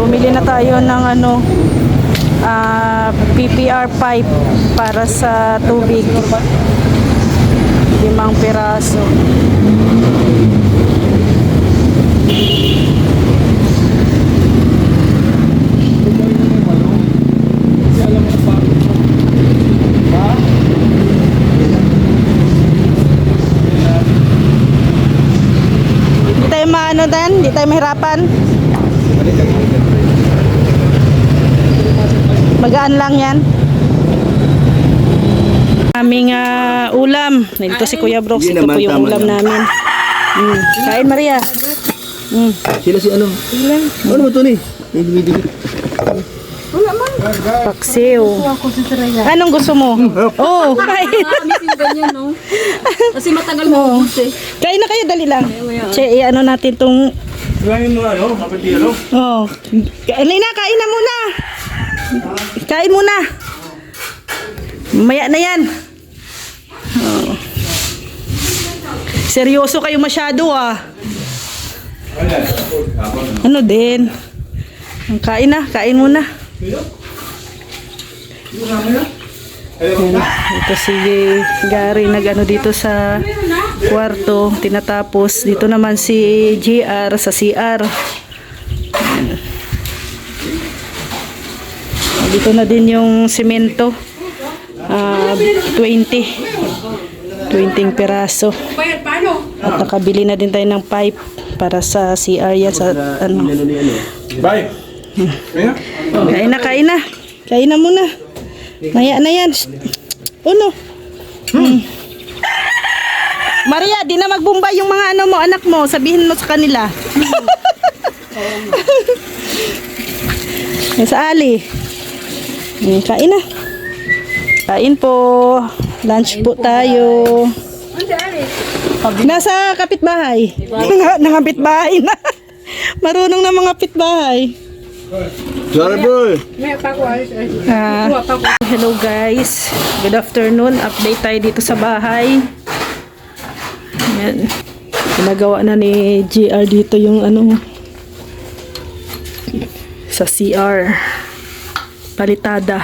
Bumili na tayo ng ano, PPR pipe para sa tubig. 5 piraso. Di tayo maano din, di tayo mahirapan. Magaan lang yan. Aming ulam. Nandito si Kuya Brooks. Ito po yung ulam namin. Kain, Maria. Sila si ano? Ano ba ito ni? Wala man. Paksiw. Anong gusto mo? Oh, kain. Ganyan, no? Kasi matagal mo eh. Kain na kayo, dali lang. Che, ano natin tong... Langin mo ano? Kapit ano? Oh. Elena, kain na muna. Kain muna. Maya na yan. Oh. Seryoso kayo masyado ah. Ano din? Kain na, kain muna. Ito si Gary nag-ano dito sa kwarto, tinatapos. Dito naman si GR sa CR. Dito na din yung semento. 20 piraso. At nakabili na din tayo ng pipe para sa CR yan sa ano. Bye. Kain na, kain na. Kain na muna. Maya na yan. Uno. Maria, di na magbumba yung mga ano mo, anak mo. Sabihin mo sa kanila. Sa Ali. Kain na. Kain po. Lunch po tayo. Nasa kapitbahay. Nangapitbahay na. Marunong na mga kapitbahay. Hello guys. Good afternoon. Update tayo dito sa bahay. Ayan. Ginagawa na ni GR dito yung ano sa CR. Palitada.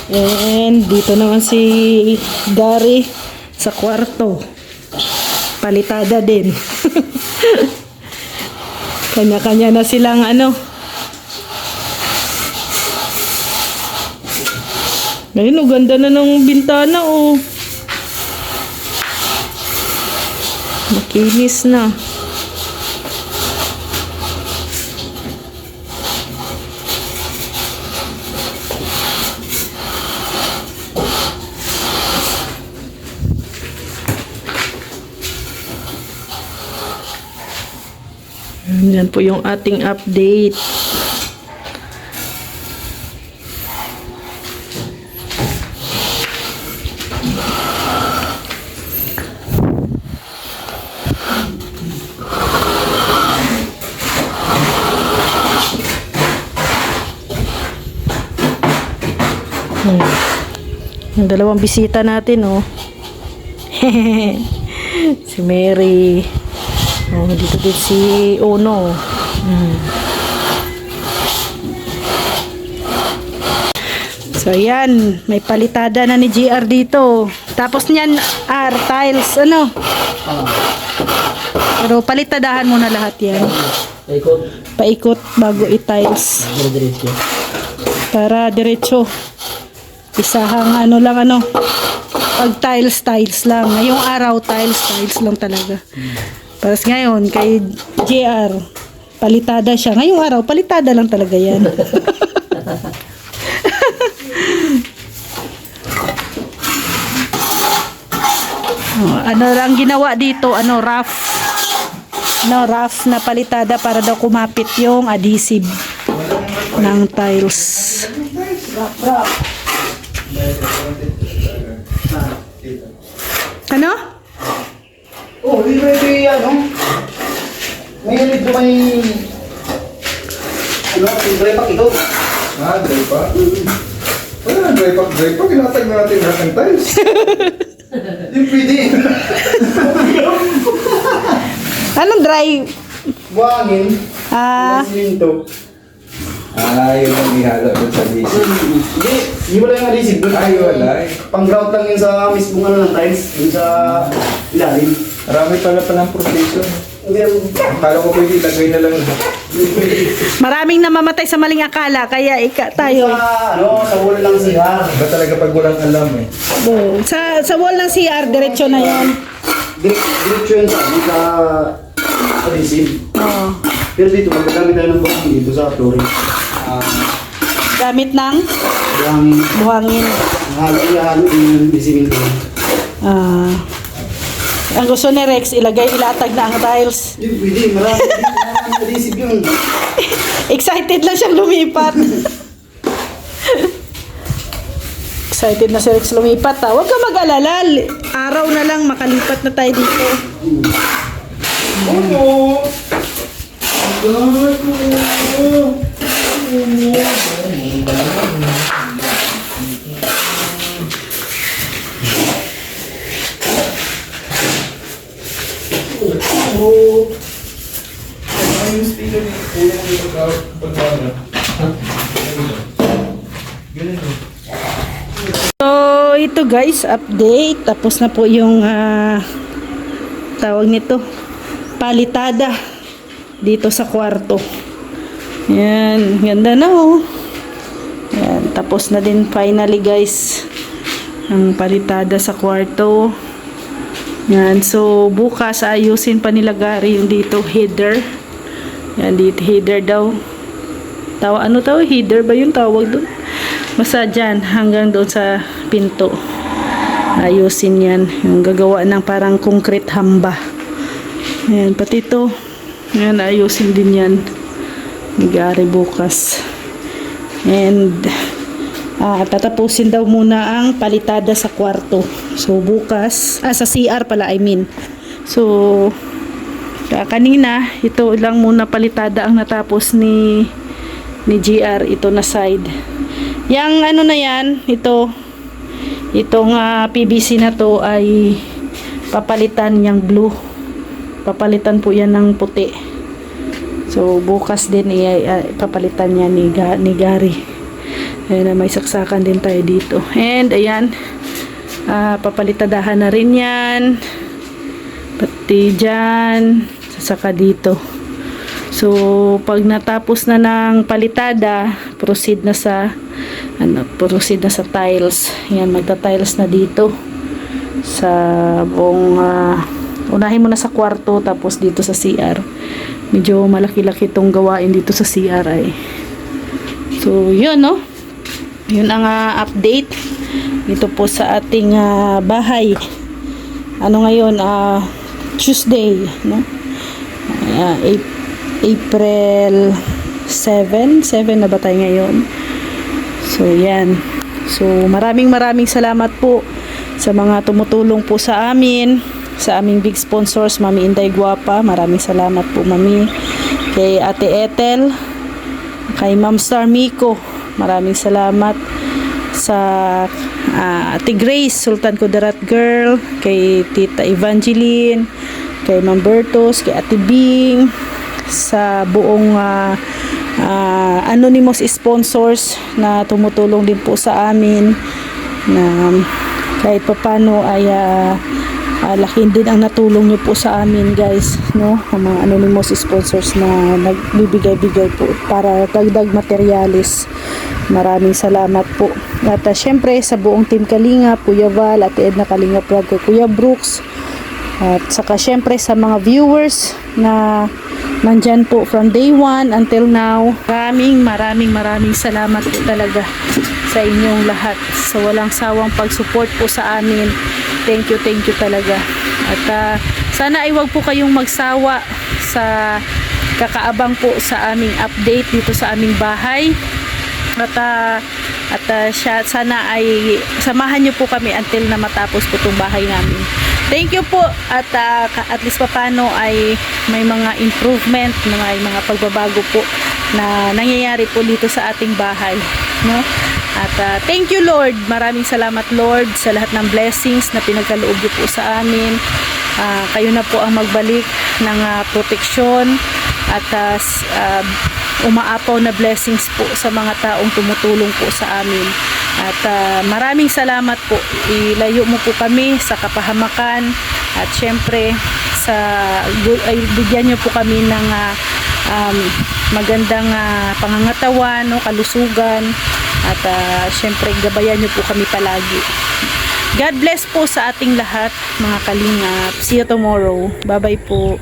And dito naman si Gary sa kwarto. Palitada din. Kanya-kanya na silang ano. Ngayon, ang ganda na ng bintana oh. Makinis na. Yan po yung ating update. Yung dalawang bisita natin oh. Si Mary. Oh, dito din si Ono. So yan, may palitada na ni GR dito. Tapos niyan tiles ano. Pero palitadahan muna lahat yan. Paikot bago i-tiles. Para diretso. Isahang ano lang ano. Pag tiles lang. Ngayong araw tiles lang talaga. Paras ngayon, kay JR, palitada siya. Ngayong araw, palitada lang talaga yan. Ano lang ginawa dito, rough na palitada para daw kumapit yung adhesive ng tiles. Ano? Oh, hindi pwede ano? May dito may... Ano? Dry pack ito. Dry pack? Wala, dry pack. Inatag na natin lahat ng tiles. Hindi pwede. Anong dry? Buhangin. Siminto. Yun ang ihalo doon sa DC. Hindi mo lang yung adhesive doon. Wala eh. Pang-grout lang yun sa mismong ano ng tiles. Yun sa ilalim. Marami pala palang protection. Hindi, Akala ko pwede ilagay na lang lahat. Maraming namamatay sa maling akala, kaya tayo. sa wall lang siya. Iba talaga pag walang alam eh. Sa wall ng CR, diretso na yon. Diretso yun sa adhesive. Oh. Pero dito, magagamit tayo ng buhangin dito sa flooring. Gamit ng Buhangin. buhangin. Halo yung siminto. Ang gusto ni Rex, ilatag na ang tiles. Hindi, pwede. Maraming adhesive yun. Excited lang siyang lumipat. Excited na si Rex lumipat. Huwag ka mag-alala. Araw na lang, makalipat na tayo dito. Oo! Yung sticker ni Kuya yung pagkawala. So, ito guys, update. Tapos na po yung tawag nito, palitada dito sa kwarto. Yan, ganda na oh. Yan, tapos na din finally guys ang palitada sa kwarto. Yan, so bukas ayusin pa nila Gary yung dito header. Yan, dito header daw. Header ba yung tawag doon? Basta dyan, hanggang doon sa pinto. Ayusin yan. Yung gagawa ng parang concrete hamba. Yan, pati ito. Yan, ayusin din yan. Gary bukas. And, tatapusin daw muna ang palitada sa kwarto. So, bukas, sa CR pala, I mean. So, kanina, ito lang muna palitada ang natapos ni GR. Ito na side. Yang ano na yan, itong PVC na to ay papalitan yung blue. Papalitan po yan ng puti. So, bukas din papalitan niya ni Gary. Ayan, may saksakan din tayo dito. And, ayan, papalitadahan na rin yan. Pati dyan, sasaka dito. So, pag natapos na ng palitada, proceed na sa tiles. Ayan, magta-tiles na dito. Sa buong, unahin mo na sa kwarto, tapos dito sa CR. Medyo malaki-laki itong gawain dito sa CR ay. So, yun, no? Yun ang update dito po sa ating bahay. Ano ngayon? Tuesday, no? April 7 na ba tayo ngayon? So, yan. So, maraming salamat po sa mga tumutulong po sa amin, sa aming big sponsors, Mami Inday Guapa. Maraming salamat po, Mami. Kay Ate Ethel, kay Ma'am Star Miko, maraming salamat. Sa Ate Grace, Sultan Kudarat Girl, kay Tita Evangeline, kay Ma'am Bertos, kay Ate Bing, sa buong anonymous sponsors na tumutulong din po sa amin, na kahit papano ay laking din ang natulong nyo po sa amin guys, no? Ang mga anonymous sponsors na nagbibigay-bigay po para dagdag materialis. Maraming salamat po. At syempre sa buong team Kalinga, Kuya Val, at Edna Kalinga Vlog, Kuya Brooks, at saka syempre sa mga viewers na nandyan po from day 1 until now. Maraming salamat po talaga sa inyong lahat, sa walang sawang pag-support po sa amin. Thank you talaga. At sana ay wag po kayong magsawa sa kakaabang po sa aming update dito sa aming bahay. At At sana ay samahan niyo po kami until na matapos po itong bahay namin. Thank you po, at at least papano ay may mga improvement, may mga pagbabago po na nangyayari po dito sa ating bahay, no? At thank you Lord, maraming salamat Lord sa lahat ng blessings na pinagkaloob niyo po sa amin. Kayo na po ang magbalik ng proteksyon at umaapaw na blessings po sa mga taong tumutulong po sa amin. At maraming salamat po. Ilayo mo po kami sa kapahamakan at syempre bigyan niyo po kami ng magandang pangangatawan, no, kalusugan, at syempre gabayan niyo po kami palagi. God bless po sa ating lahat, mga kalingap. See you tomorrow. Bye bye po.